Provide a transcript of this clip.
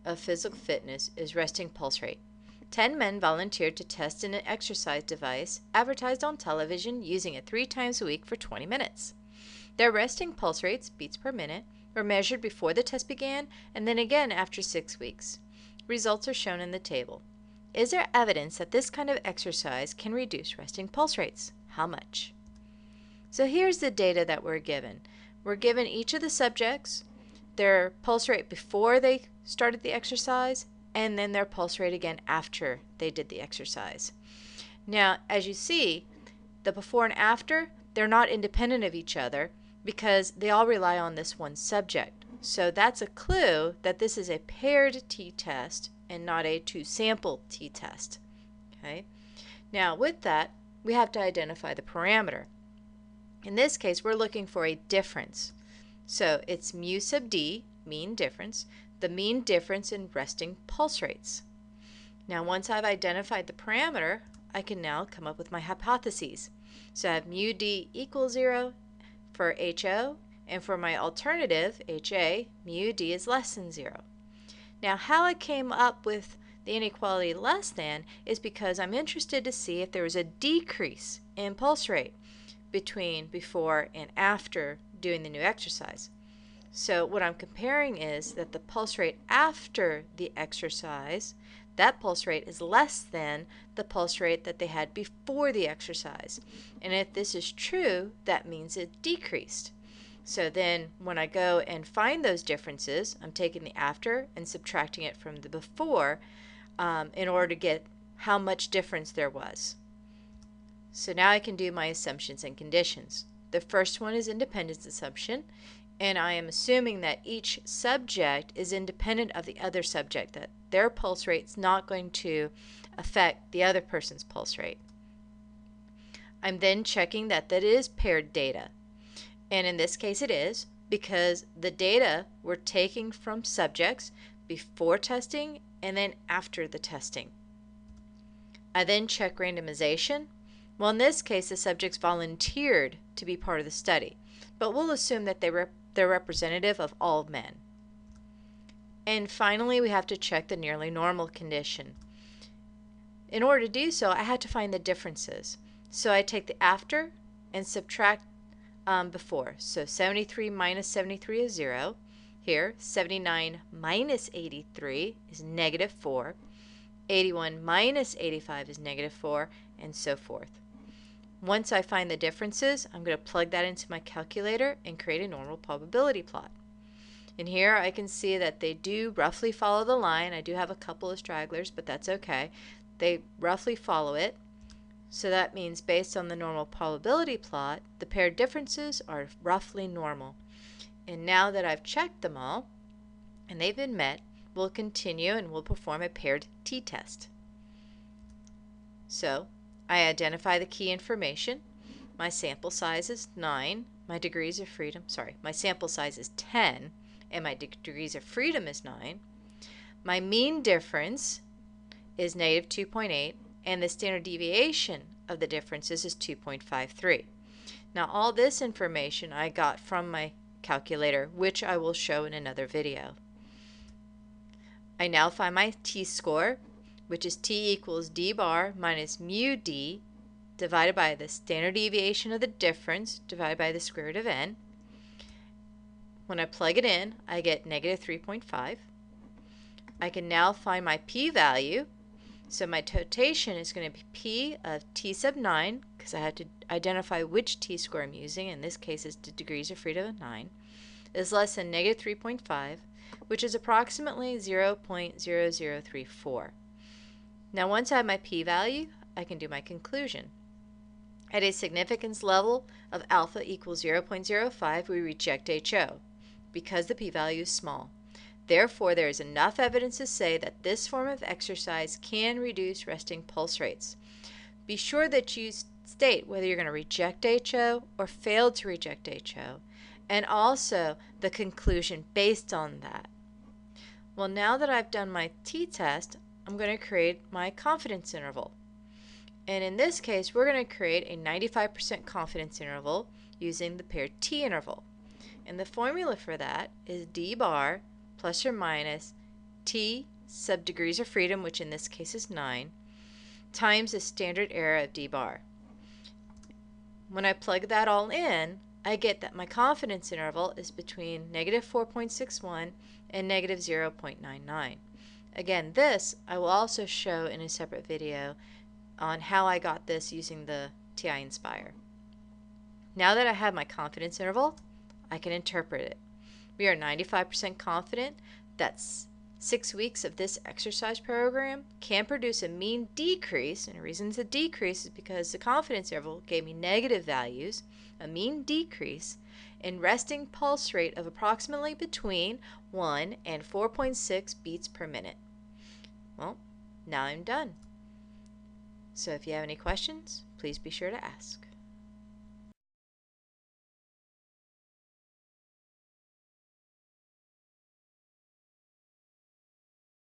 of physical fitness is resting pulse rate. 10 men volunteered to test an exercise device advertised on television using it 3 times a week for 20 minutes. Their resting pulse rates, beats per minute, were measured before the test began and then again after 6 weeks. Results are shown in the table. Is there evidence that this kind of exercise can reduce resting pulse rates? How much? So here's the data that we're given. We're given each of the subjects, their pulse rate before they started the exercise, and then their pulse rate again after they did the exercise. Now, as you see, the before and after, they're not independent of each other because they all rely on this one subject. So that's a clue that this is a paired t-test and not a two-sample t-test. Okay? Now, with that, we have to identify the parameter. In this case, we're looking for a difference. So it's mu sub d, mean difference, the mean difference in resting pulse rates. Now, once I've identified the parameter, I can now come up with my hypotheses. So I have mu d equals 0 for HO, and for my alternative, HA, mu d is less than 0. Now, how I came up with the inequality less than is because I'm interested to see if there was a decrease in pulse rate between before and after doing the new exercise. So what I'm comparing is that the pulse rate after the exercise, that pulse rate is less than the pulse rate that they had before the exercise. And if this is true, that means it decreased. So then when I go and find those differences, I'm taking the after and subtracting it from the before in order to get how much difference there was. So now I can do my assumptions and conditions. The first one is independence assumption, and I am assuming that each subject is independent of the other subject, that their pulse rate is not going to affect the other person's pulse rate. I'm then checking that that is paired data. And in this case it is, because the data we're taking from subjects before testing and then after the testing. I then check randomization. Well, in this case the subjects volunteered to be part of the study, but we'll assume that they're representative of all men. And finally we have to check the nearly normal condition. In order to do so, I had to find the differences. So I take the after and subtract before. So 73 minus 73 is 0. Here, 79 minus 83 is negative 4. 81 minus 85 is negative 4, and so forth. Once I find the differences, I'm going to plug that into my calculator and create a normal probability plot. And here I can see that they do roughly follow the line. I do have a couple of stragglers, but that's okay. They roughly follow it. So that means based on the normal probability plot, the paired differences are roughly normal. And now that I've checked them all, and they've been met, we'll continue and we'll perform a paired t-test. So I identify the key information. My sample size is 9. My degrees of freedom, my sample size is 10, and my degrees of freedom is 9. My mean difference is negative 2.8, and the standard deviation of the differences is 2.53. Now all this information I got from my calculator, which I will show in another video. I now find my t-score, which is t equals d bar minus mu d divided by the standard deviation of the difference divided by the square root of n. When I plug it in, I get negative 3.5. I can now find my p-value. So my notation is going to be p of t sub 9, because I have to identify which t-score I'm using. In this case, it's the degrees of freedom of 9, is less than negative 3.5, which is approximately 0.0034. Now once I have my p-value, I can do my conclusion. At a significance level of alpha equals 0.05, we reject HO, because the p-value is small. Therefore, there is enough evidence to say that this form of exercise can reduce resting pulse rates. Be sure that you state whether you're going to reject HO or fail to reject HO, and also the conclusion based on that. Well, now that I've done my t-test, I'm going to create my confidence interval. And in this case, we're going to create a 95% confidence interval using the paired t-interval. And the formula for that is d bar plus or minus t sub degrees of freedom, which in this case is 9, times the standard error of d bar. When I plug that all in, I get that my confidence interval is between negative 4.61 and negative 0.99. Again, this I will also show in a separate video on how I got this using the TI Inspire. Now that I have my confidence interval, I can interpret it. We are 95% confident that 6 weeks of this exercise program can produce a mean decrease, and the reason it's a decrease is because the confidence interval gave me negative values, a mean decrease in resting pulse rate of approximately between 1 and 4.6 beats per minute. Well, now I'm done. So if you have any questions, please be sure to ask.